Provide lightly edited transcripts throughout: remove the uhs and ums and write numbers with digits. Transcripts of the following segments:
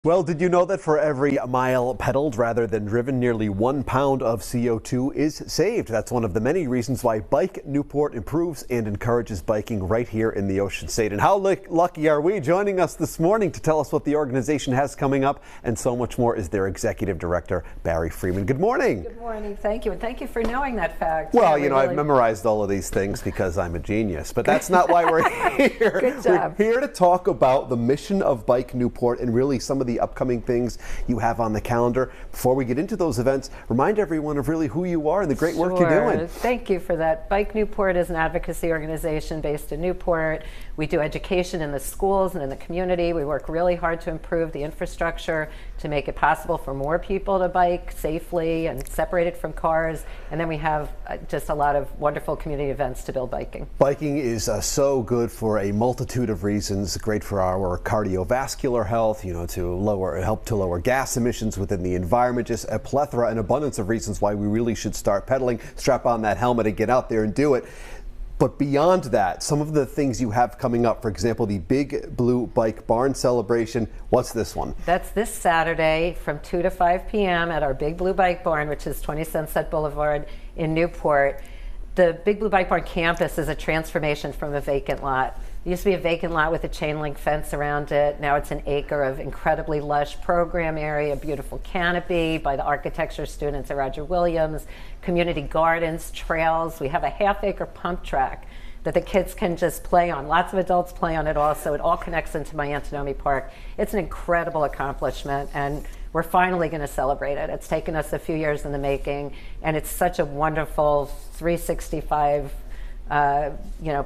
Well, did you know that for every mile pedaled rather than driven, nearly 1 pound of CO2 is saved? That's one of the many reasons why Bike Newport improves and encourages biking right here in the Ocean State. And how lucky are we? Joining us this morning to tell us what the organization has coming up and so much more is their executive director, Bari Freeman. Good morning. Good morning. Thank you. And thank you for knowing that fact. Well, you know, I've memorized all of these things because I'm a genius, but that's not why we're here. Good job. We're here to talk about the mission of Bike Newport and really some of the upcoming things you have on the calendar. Before we get into those events, remind everyone of really who you are and the great work you're doing. Thank you for that. Bike Newport is an advocacy organization based in Newport. We do education in the schools and in the community. We work really hard to improve the infrastructure to make it possible for more people to bike safely and separated from cars. And then we have just a lot of wonderful community events to build biking. Biking is so good for a multitude of reasons. Great for our cardiovascular health, you know, to help to lower gas emissions within the environment. Just a plethora and abundance of reasons why we really should start pedaling. Strap on that helmet and get out there and do it. But beyond that, some of the things you have coming up, for example, the Big Blue Bike Barn celebration. What's this one? That's this Saturday from 2 to 5 p.m. at our Big Blue Bike Barn, which is 20 Sunset Boulevard in Newport. The Big Blue Bike Barn campus is a transformation from a vacant lot. It used to be a vacant lot with a chain link fence around it. Now it's an acre of incredibly lush program area, beautiful canopy by the architecture students at Roger Williams, community gardens, trails. We have a half-acre pump track that the kids can just play on. Lots of adults play on it also. It all connects into my Antonomy Park. It's an incredible accomplishment, and we're finally going to celebrate it. It's taken us a few years in the making, and it's such a wonderful 365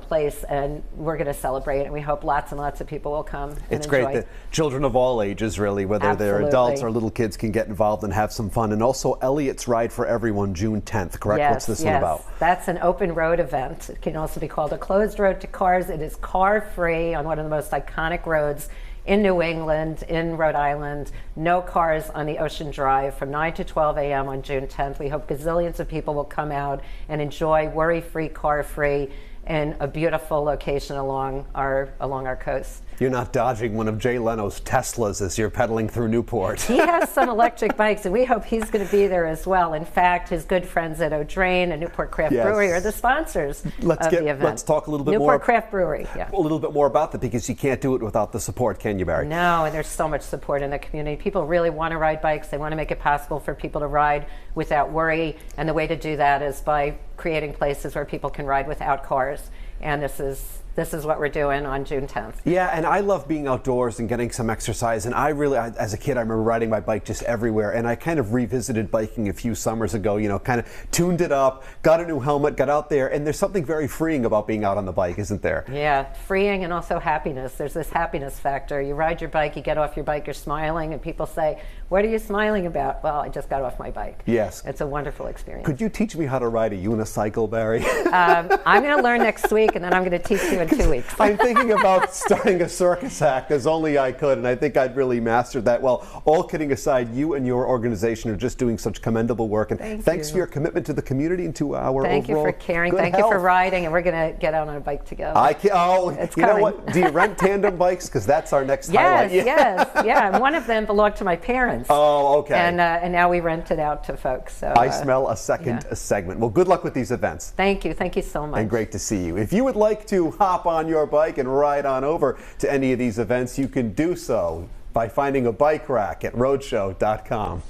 place, and we're going to celebrate it, and we hope lots and lots of people will come and It's enjoy. great that children of all ages, really, whether Absolutely. they're adults or little kids, can get involved and have some fun. And also Elliot's Ride for Everyone, June 10th, correct? Yes, What's this yes. one about? That's an open road event. It can also be called a closed road to cars. It is car-free on one of the most iconic roads in New England, in Rhode Island. No cars on the Ocean Drive from 9 to 12 a.m. on June 10th. We hope gazillions of people will come out and enjoy worry-free, car-free in a beautiful location along our coast. You're not dodging one of Jay Leno's Teslas as you're pedaling through Newport. He has some electric bikes, and we hope he's going to be there as well. In fact, his good friends at O'Drain and Newport Craft Brewery are the sponsors of the event. Let's talk a little bit Newport Craft Brewery, yeah. A little bit more about that, because you can't do it without the support, can you, Bari? No, and there's so much support in the community. People really want to ride bikes. They want to make it possible for people to ride without worry, and the way to do that is by creating places where people can ride without cars. And this is what we're doing on June 10th. Yeah, and I love being outdoors and getting some exercise. And as a kid, I remember riding my bike just everywhere. And I kind of revisited biking a few summers ago, you know, kind of tuned it up, got a new helmet, got out there. And there's something very freeing about being out on the bike, isn't there? Yeah, freeing and also happiness. There's this happiness factor. You ride your bike, you get off your bike, you're smiling, and people say, "What are you smiling about?" Well, I just got off my bike. Yes. It's a wonderful experience. Could you teach me how to ride a unicycle, Bari? I'm going to learn next week, and then I'm going to teach you in 2 weeks. I'm thinking about starting a circus act as only I could, and I think I'd really mastered that. Well, all kidding aside, you and your organization are just doing such commendable work, and thanks for your commitment to the community and to our overall Thank you for caring. Thank you for riding, and we're going to get out on a bike together. You know what? Do you rent tandem bikes? Because that's our next highlight. Yes. And one of them belonged to my parents. Oh, okay. And now we rent it out to folks. So, I smell a second segment. Well, good luck with these events. Thank you so much. And great to see you. If you would like to hop on your bike and ride on over to any of these events, you can do so by finding a bike rack at roadshow.com.